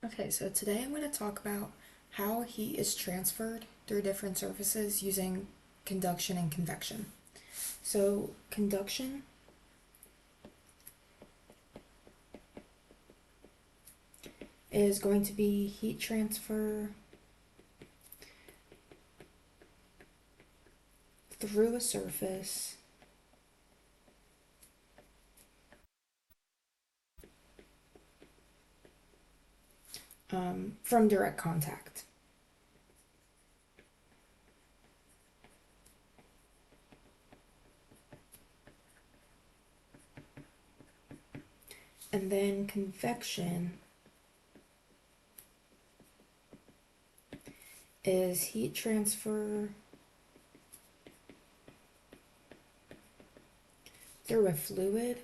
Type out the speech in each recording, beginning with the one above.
Okay, so today I'm going to talk about how heat is transferred through different surfaces using conduction and convection. So conduction is going to be heat transfer through a surface from direct contact. And then convection is heat transfer through a fluid.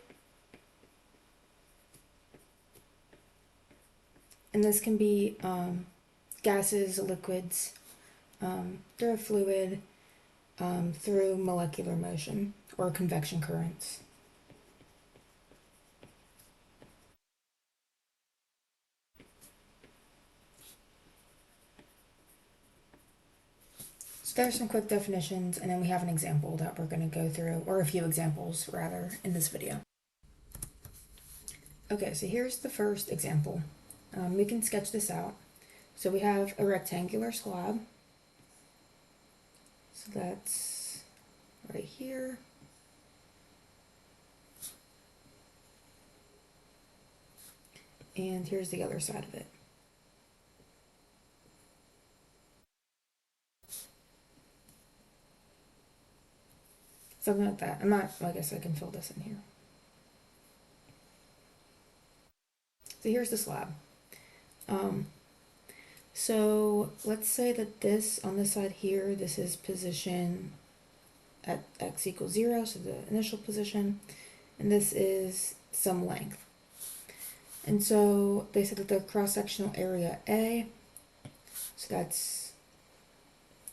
And this can be gases, liquids, through a fluid, through molecular motion or convection currents. So there are some quick definitions, and then we have an example that we're going to go through, or a few examples rather, in this video. Okay, so here's the first example. We can sketch this out. So we have a rectangular slab. So that's right here. And here's the other side of it. Something like that. I guess I can fill this in here. So here's the slab. So let's say that this, on this side here, this is position at x equals 0, so the initial position, and this is some length. And so they said that the cross-sectional area A, so that's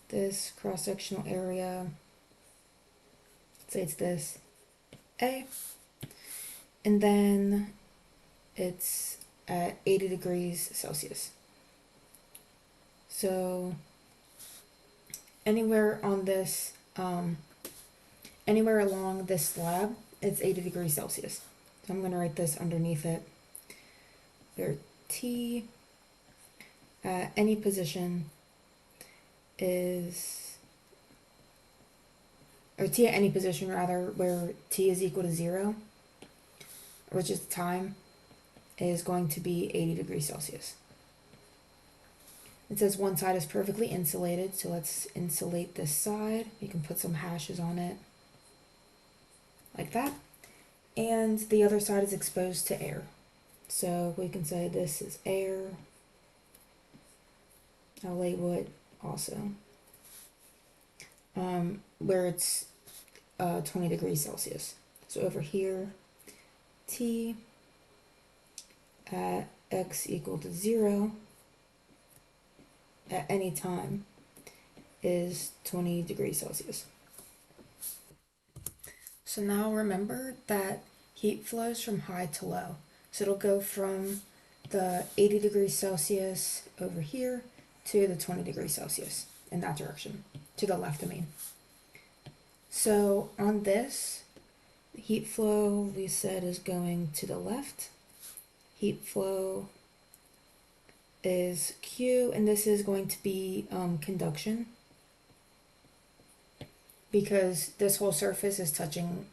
this cross-sectional area, let's say it's this A, and then it's at 80 degrees Celsius. So anywhere on this, anywhere along this slab, it's 80 degrees Celsius. So I'm going to write this underneath it, where T at any position is, or T at any position rather, where T is equal to 0, which is time, is going to be 80 degrees Celsius. It says one side is perfectly insulated, so let's insulate this side. You can put some hashes on it, like that. And the other side is exposed to air. So we can say this is air. I'll label it also. Where it's 20 degrees Celsius. So over here, T at x equal to 0 at any time is 20 degrees Celsius. So now remember that heat flows from high to low. So it'll go from the 80 degrees Celsius over here to the 20 degrees Celsius in that direction, to the left, I mean. So on this, heat flow we said is going to the left. Heat flow is Q, and this is going to be conduction, because this whole surface is touching,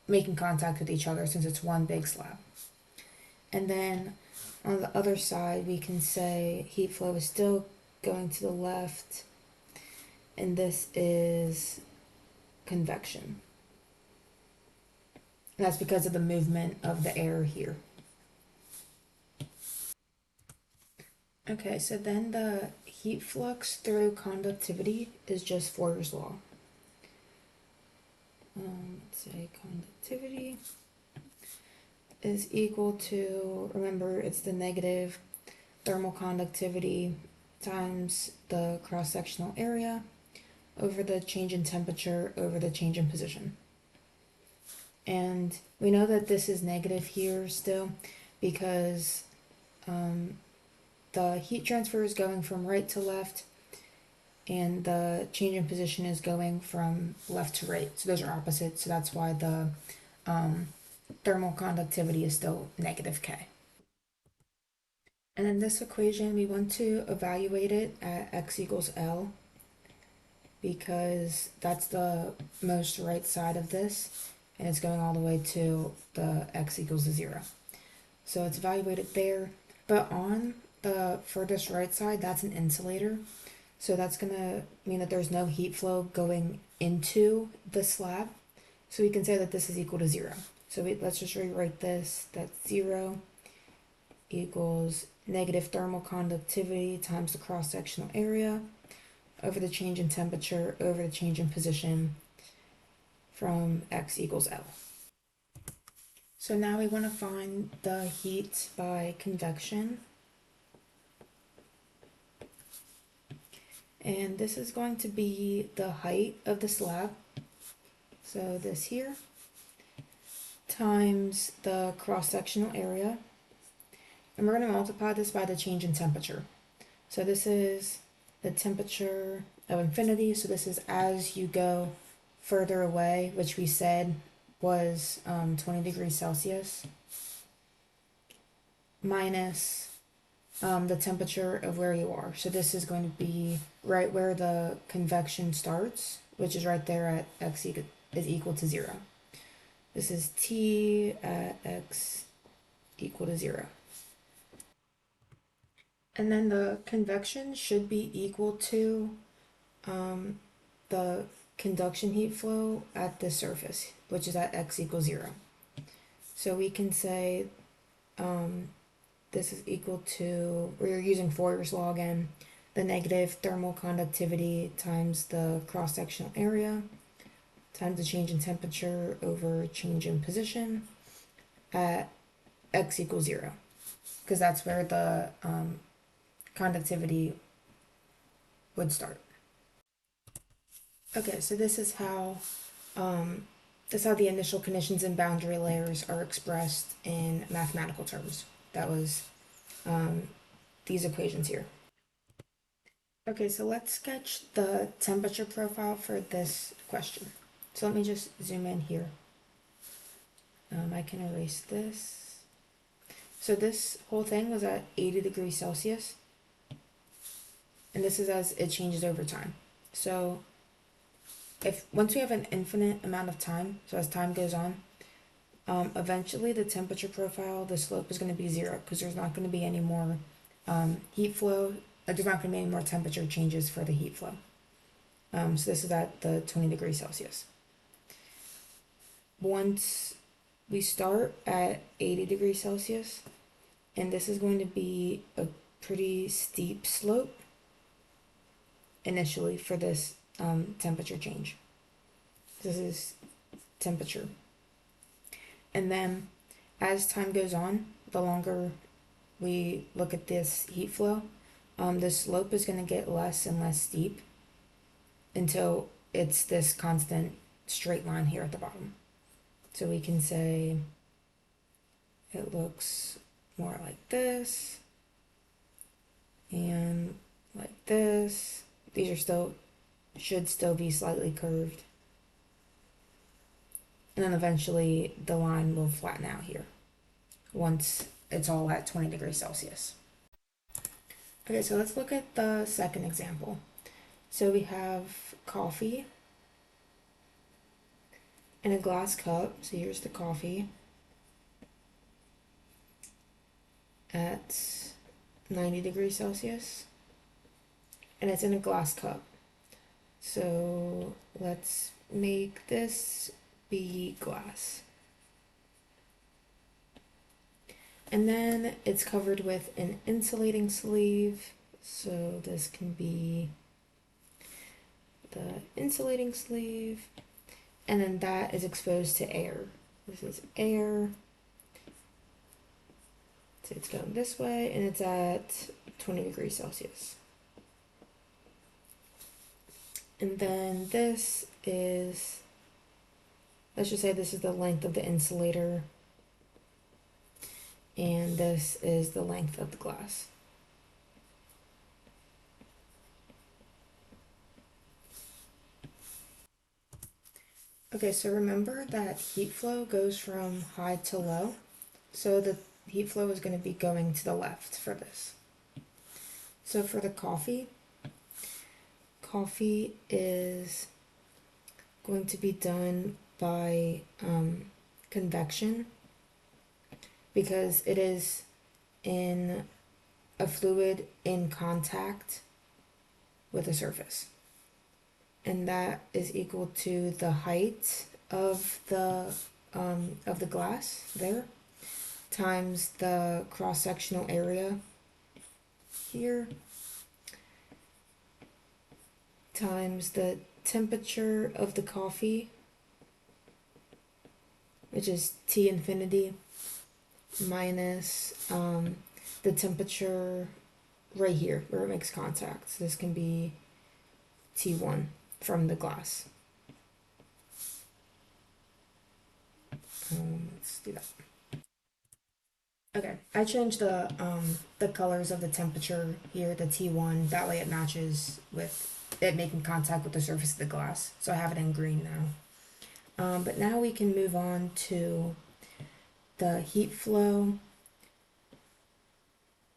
making contact with each other since it's one big slab. And then on the other side, we can say heat flow is still going to the left, and this is convection. And that's because of the movement of the air here. Okay, so then the heat flux through conductivity is just Fourier's law. Let's say conductivity is equal to, remember, it's the negative thermal conductivity times the cross-sectional area over the change in temperature over the change in position. And we know that this is negative here still because the heat transfer is going from right to left, and the change in position is going from left to right. So those are opposites, so that's why the thermal conductivity is still negative K. And in this equation, we want to evaluate it at x equals L, because that's the most right side of this, and it's going all the way to the x equals 0. So it's evaluated there, but on the furthest right side, that's an insulator. So that's gonna mean that there's no heat flow going into the slab. So we can say that this is equal to 0. So let's just rewrite this, that 0 equals negative thermal conductivity times the cross-sectional area over the change in temperature over the change in position from x equals L. So now we want to find the heat by convection. And this is going to be the height of the slab. So this here times the cross-sectional area. And we're going to multiply this by the change in temperature. So this is the temperature of infinity. So this is as you go further away, which we said was 20 degrees Celsius, minus the temperature of where you are. So this is going to be right where the convection starts, which is right there at x is equal to 0. This is T at x equal to 0. And then the convection should be equal to the conduction heat flow at the surface, which is at x equals 0. So we can say this is equal to, we're using Fourier's law again, the negative thermal conductivity times the cross-sectional area times the change in temperature over change in position at x equals 0, because that's where the conductivity would start. Okay, so this is how the initial conditions and boundary layers are expressed in mathematical terms. That was these equations here. Okay, so let's sketch the temperature profile for this question. So let me just zoom in here. I can erase this. So this whole thing was at 80 degrees Celsius. And this is as it changes over time. So once we have an infinite amount of time, so as time goes on, eventually the temperature profile, the slope is going to be 0, because there's not going to be any more heat flow. There's not going to be any more temperature changes for the heat flow. So this is at the 20 degrees Celsius. Once we start at 80 degrees Celsius, and this is going to be a pretty steep slope initially for this temperature change. This is temperature. And then as time goes on, the longer we look at this heat flow, the slope is going to get less and less steep until it's this constant straight line here at the bottom. So we can say it looks more like this and like this. These are should still be slightly curved. And then eventually the line will flatten out here once it's all at 20 degrees Celsius. Okay, so let's look at the second example. So we have coffee in a glass cup. So here's the coffee at 90 degrees Celsius. And it's in a glass cup. So let's make this be glass. And then it's covered with an insulating sleeve. So this can be the insulating sleeve. And then that is exposed to air. This is air. So it's going this way, and it's at 20 degrees Celsius. And then this is, let's just say this is the length of the insulator. and this is the length of the glass. Okay, so remember that heat flow goes from high to low. So the heat flow is going to be going to the left for this. So for the coffee is going to be done by convection because it is in a fluid in contact with a surface. And that is equal to the height of the glass there times the cross-sectional area here times the temperature of the coffee, which is T infinity, minus the temperature right here where it makes contact. So this can be T1 from the glass. Let's do that. Okay, I changed the colors of the temperature here, the T1, that way it matches with it making contact with the surface of the glass. So I have it in green now. But now we can move on to the heat flow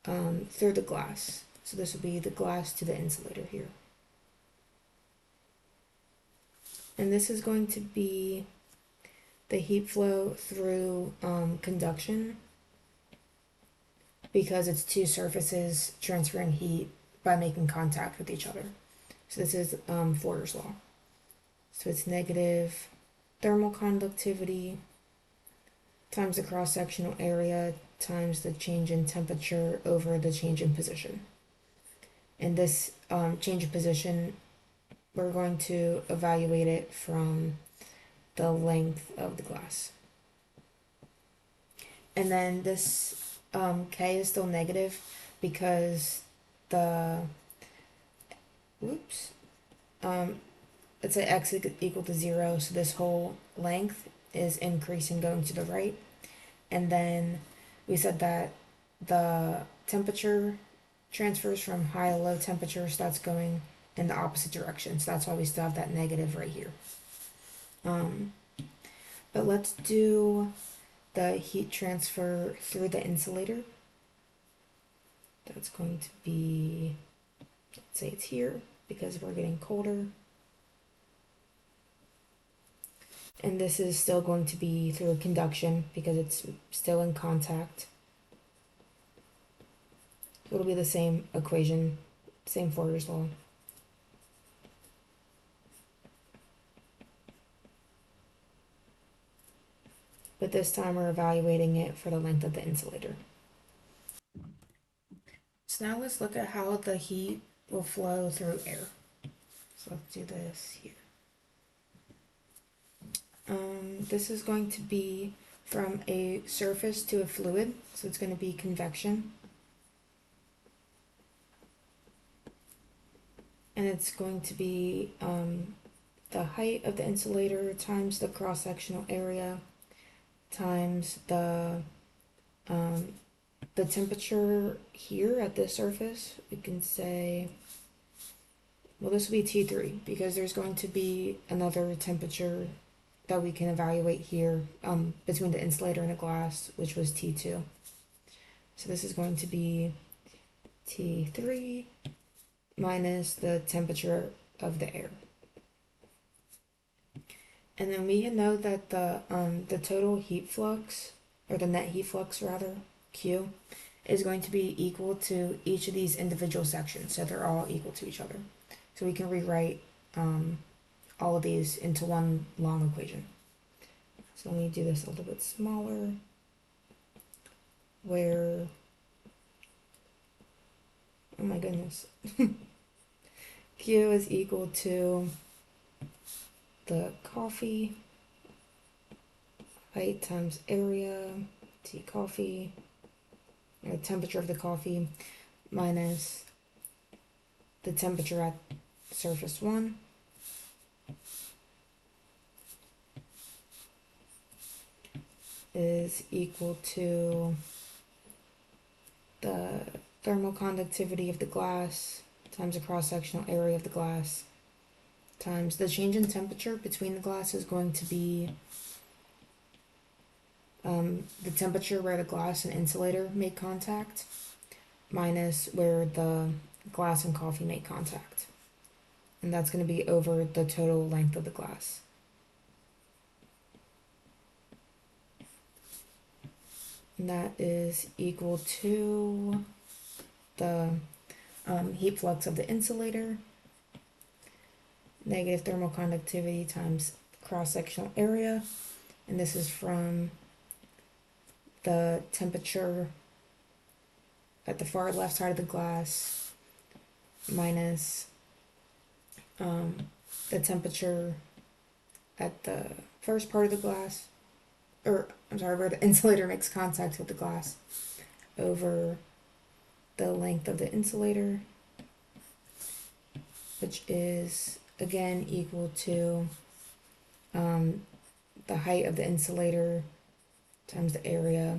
through the glass. So this will be the glass to the insulator here. And this is going to be the heat flow through conduction because it's two surfaces transferring heat by making contact with each other. So this is Fourier's law. So it's negative thermal conductivity times the cross-sectional area times the change in temperature over the change in position. And this change in position, we're going to evaluate it from the length of the glass. And then this K is still negative because the, let's say X is equal to 0, so this whole length is increasing going to the right. And then we said that the temperature transfers from high to low temperature, so that's going in the opposite direction. So that's why we still have that negative right here. But let's do the heat transfer through the insulator. That's going to be, let's say it's here because we're getting colder. And this is still going to be through conduction because it's still in contact. So it'll be the same equation, same Fourier's law. But this time we're evaluating it for the length of the insulator. So now let's look at how the heat will flow through air. So let's do this here. This is going to be from a surface to a fluid, so it's going to be convection. And it's going to be the height of the insulator times the cross-sectional area times the temperature here at this surface. We can say, well, this will be T3 because there's going to be another temperature that we can evaluate here between the insulator and the glass, which was T2. So this is going to be T3 minus the temperature of the air. And then we know that the total heat flux, or the net heat flux rather, Q, is going to be equal to each of these individual sections. So they're all equal to each other. So we can rewrite all of these into one long equation. So let me do this a little bit smaller, where, oh my goodness, Q is equal to the coffee, height times area, T coffee, or temperature of the coffee, minus the temperature at surface 1, is equal to thermal conductivity of the glass times the cross-sectional area of the glass times the change in temperature between the glass is going to be the temperature where the glass and insulator make contact minus where the glass and coffee make contact. And that's going to be over the total length of the glass. And that is equal to the heat flux of the insulator, negative thermal conductivity times cross-sectional area, and this is from the temperature at the far left side of the glass minus the temperature at the first part of the glass, or I'm sorry, where the insulator makes contact with the glass, over the length of the insulator, which is again equal to the height of the insulator times the area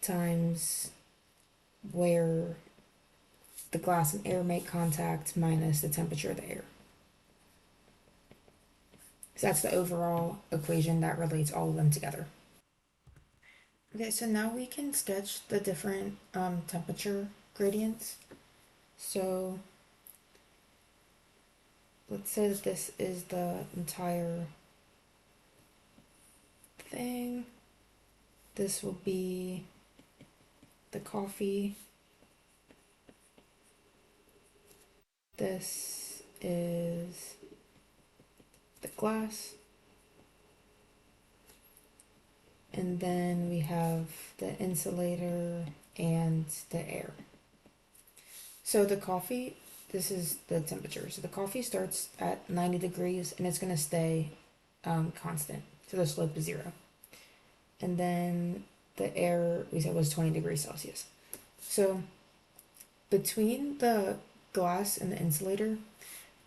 times where the glass and air make contact minus the temperature of the air. So that's the overall equation that relates all of them together. Okay, so now we can sketch the different temperature gradients. So let's say that this is the entire thing. This will be the coffee. This is the glass. And then we have the insulator and the air. So the coffee, this is the temperature. So the coffee starts at 90 degrees and it's going to stay constant. So the slope is 0. And then the air, we said, was 20 degrees Celsius. So between the glass and the insulator,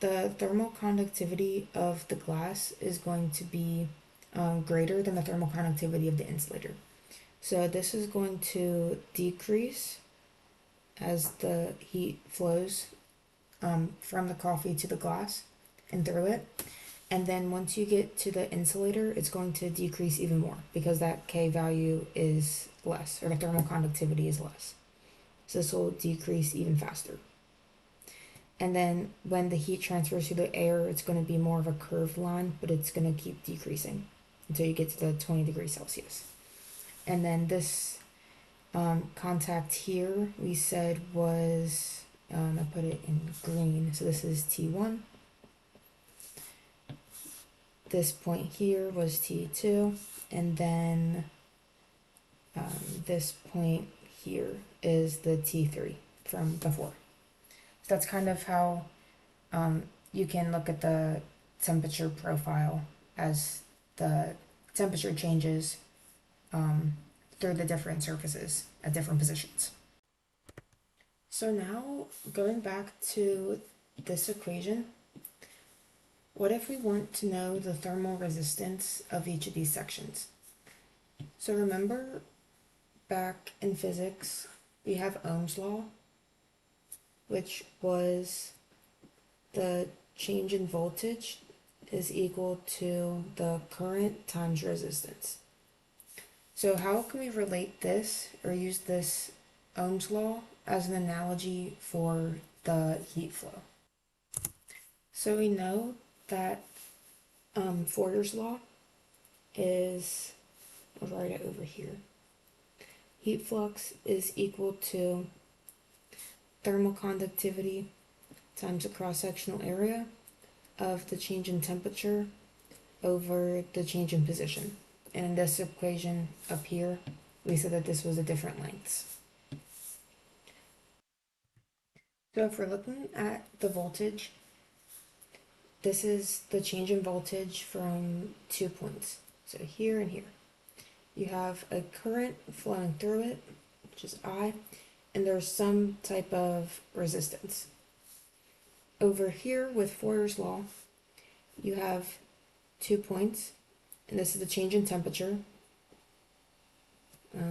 the thermal conductivity of the glass is going to be greater than the thermal conductivity of the insulator. So this is going to decrease as the heat flows from the coffee to the glass and through it. And then once you get to the insulator, it's going to decrease even more because that K value is less, or the thermal conductivity is less. So this will decrease even faster. And then when the heat transfers through the air, it's going to be more of a curved line, but it's going to keep decreasing until you get to the 20 degrees Celsius. And then this contact here, we said was, I put it in green, so this is T1. This point here was T2, and then this point here is the T3 from before. So that's kind of how you can look at the temperature profile as the temperature changes through the different surfaces at different positions. So now going back to this equation, what if we want to know the thermal resistance of each of these sections? So remember back in physics, we have Ohm's law, which was the change in voltage is equal to the current times resistance. So how can we relate this or use this Ohm's law as an analogy for the heat flow? So we know that Fourier's law is, I'll write it over here. Heat flux is equal to thermal conductivity times the cross-sectional area of the change in temperature over the change in position. And in this equation up here, we said that this was the different lengths. So if we're looking at the voltage, this is the change in voltage from 2 points. So here and here. You have a current flowing through it, which is I, and there's some type of resistance. Over here with Fourier's law, you have 2 points, and this is the change in temperature. Let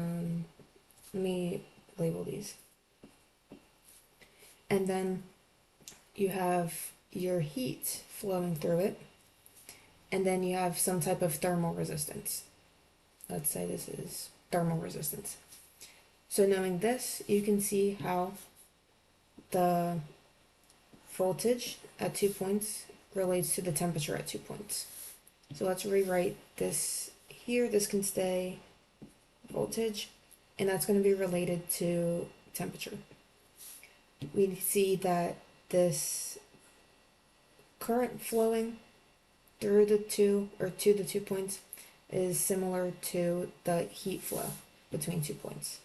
me label these. and then you have your heat flowing through it, and then you have some type of thermal resistance. Let's say this is thermal resistance. So knowing this, you can see how the voltage at 2 points relates to the temperature at 2 points. So let's rewrite this here. This can stay voltage, and that's going to be related to temperature. We see that this current flowing through the two, or to the 2 points, is similar to the heat flow between 2 points.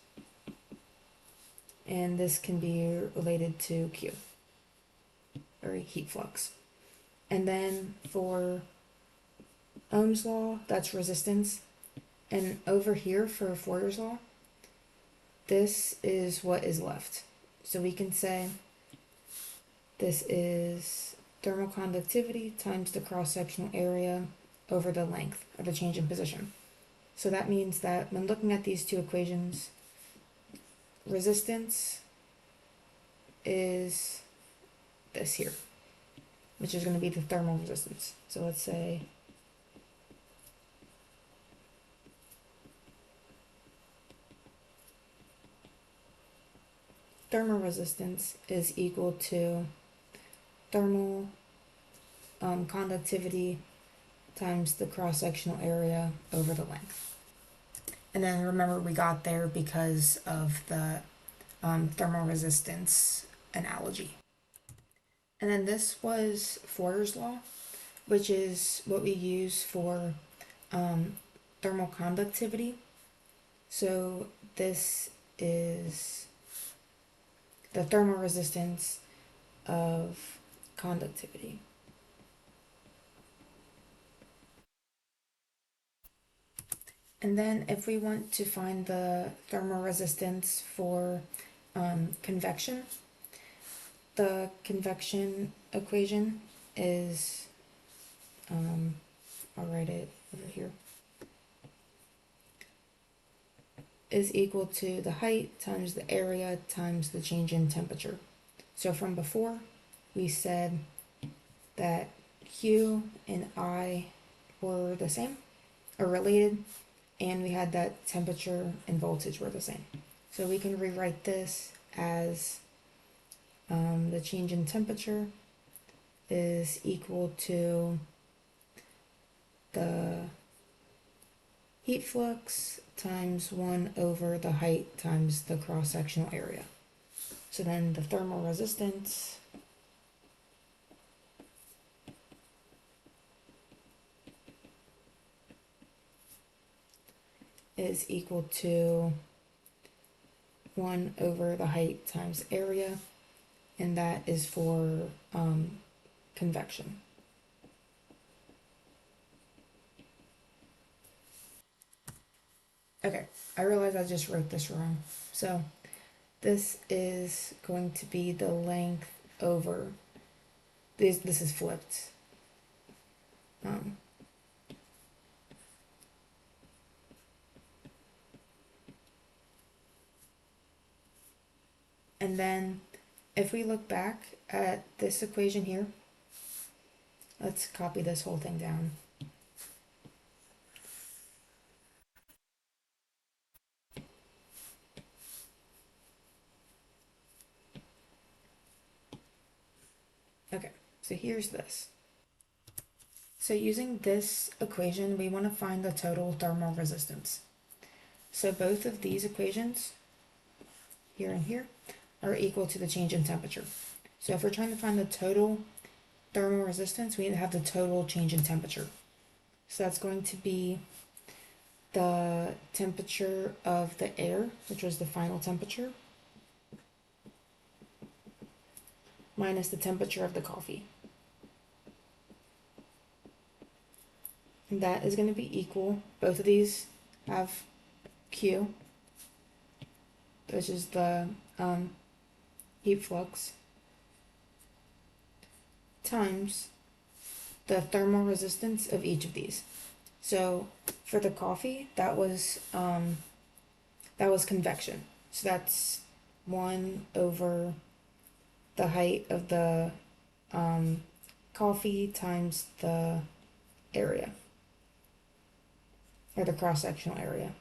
And this can be related to Q, or heat flux. And then for Ohm's law, that's resistance. And over here for Fourier's law, this is what is left. So we can say this is thermal conductivity times the cross-sectional area over the length of the change in position. So that means that when looking at these two equations, resistance is this here, which is going to be the thermal resistance. So let's say thermal resistance is equal to thermal conductivity times the cross-sectional area over the length. And then remember, we got there because of the thermal resistance analogy. And then this was Fourier's law, which is what we use for thermal conductivity. So this is the thermal resistance of conductivity. And then if we want to find the thermal resistance for convection, the convection equation is, I'll write it over here, is equal to the height times the area times the change in temperature. So from before, we said that Q and I were the same, or related, and we had that temperature and voltage were the same. So we can rewrite this as the change in temperature is equal to the heat flux times 1 over the height times the cross-sectional area. So then the thermal resistance is equal to 1 over the height times area, and that is for convection. Okay, I realize I just wrote this wrong. So this is going to be the length over, this is flipped. And then if we look back at this equation here, let's copy this whole thing down. Okay, so here's this. So using this equation, we want to find the total thermal resistance. So both of these equations, here and here, are equal to the change in temperature. So if we're trying to find the total thermal resistance, we need to have the total change in temperature. So that's going to be the temperature of the air, which was the final temperature, minus the temperature of the coffee. And that is going to be equal, both of these have Q, which is the heat flux, times the thermal resistance of each of these. So for the coffee, that was convection. So that's 1 over the height of the coffee times the area, or the cross-sectional area.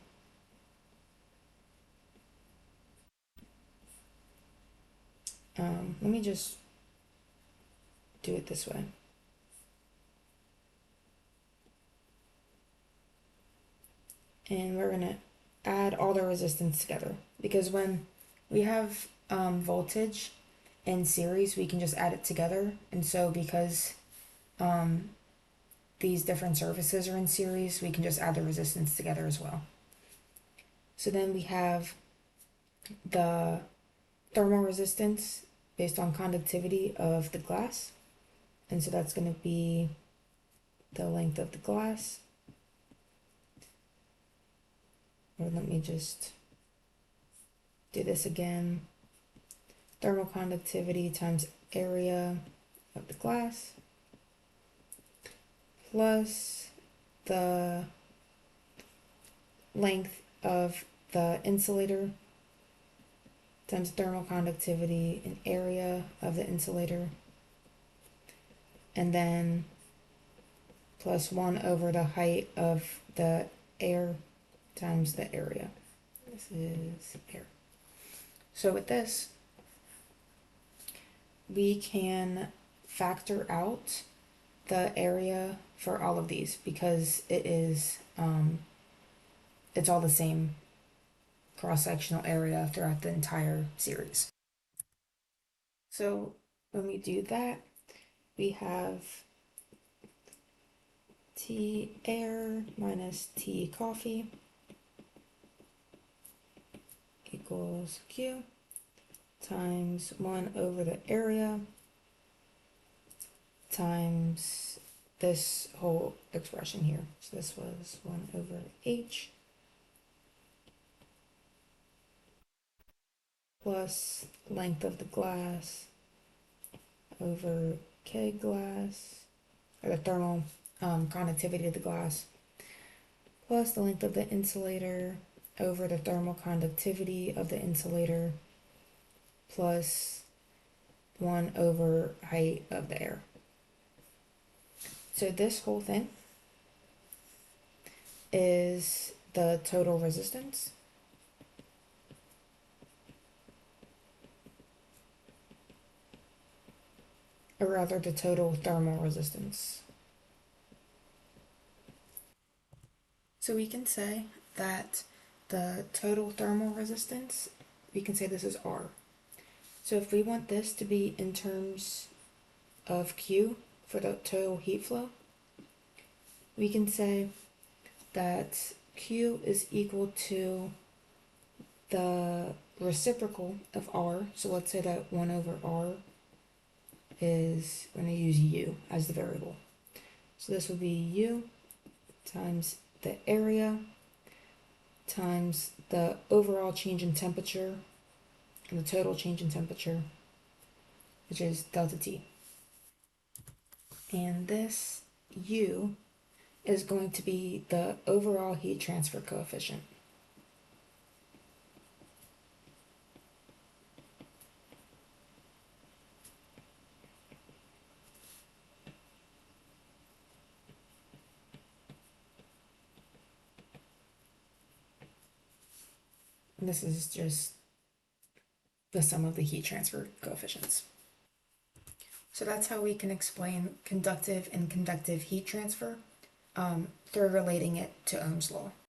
Let me just do it this way. And we're gonna add all the resistance together, because when we have voltage in series, we can just add it together. And so because these different surfaces are in series, we can just add the resistance together as well. So then we have the thermal resistance based on conductivity of the glass. And so that's going to be the length of the glass. Or let me just do this again. Thermal conductivity times area of the glass plus the length of the insulator times thermal conductivity and area of the insulator, and then plus 1 over the height of the air times the area. This is air. So with this, we can factor out the area for all of these, because it is it's all the same cross-sectional area throughout the entire series. So when we do that, we have T air minus T coffee equals Q times 1 over the area times this whole expression here. So this was 1 over H plus length of the glass over K glass, or the thermal conductivity of the glass, plus the length of the insulator over the thermal conductivity of the insulator, plus 1 over height of the air. So this whole thing is the total resistance. Or rather, the total thermal resistance. So we can say that the total thermal resistance, we can say this is R. So if we want this to be in terms of Q for the total heat flow, we can say that Q is equal to the reciprocal of R. So let's say that 1 over R is, we're going to use U as the variable. So this would be U times the area times the overall change in temperature and the total change in temperature, which is delta T. And this U is going to be the overall heat transfer coefficient. And this is just the sum of the heat transfer coefficients. So that's how we can explain conductive and convective heat transfer through relating it to Ohm's law.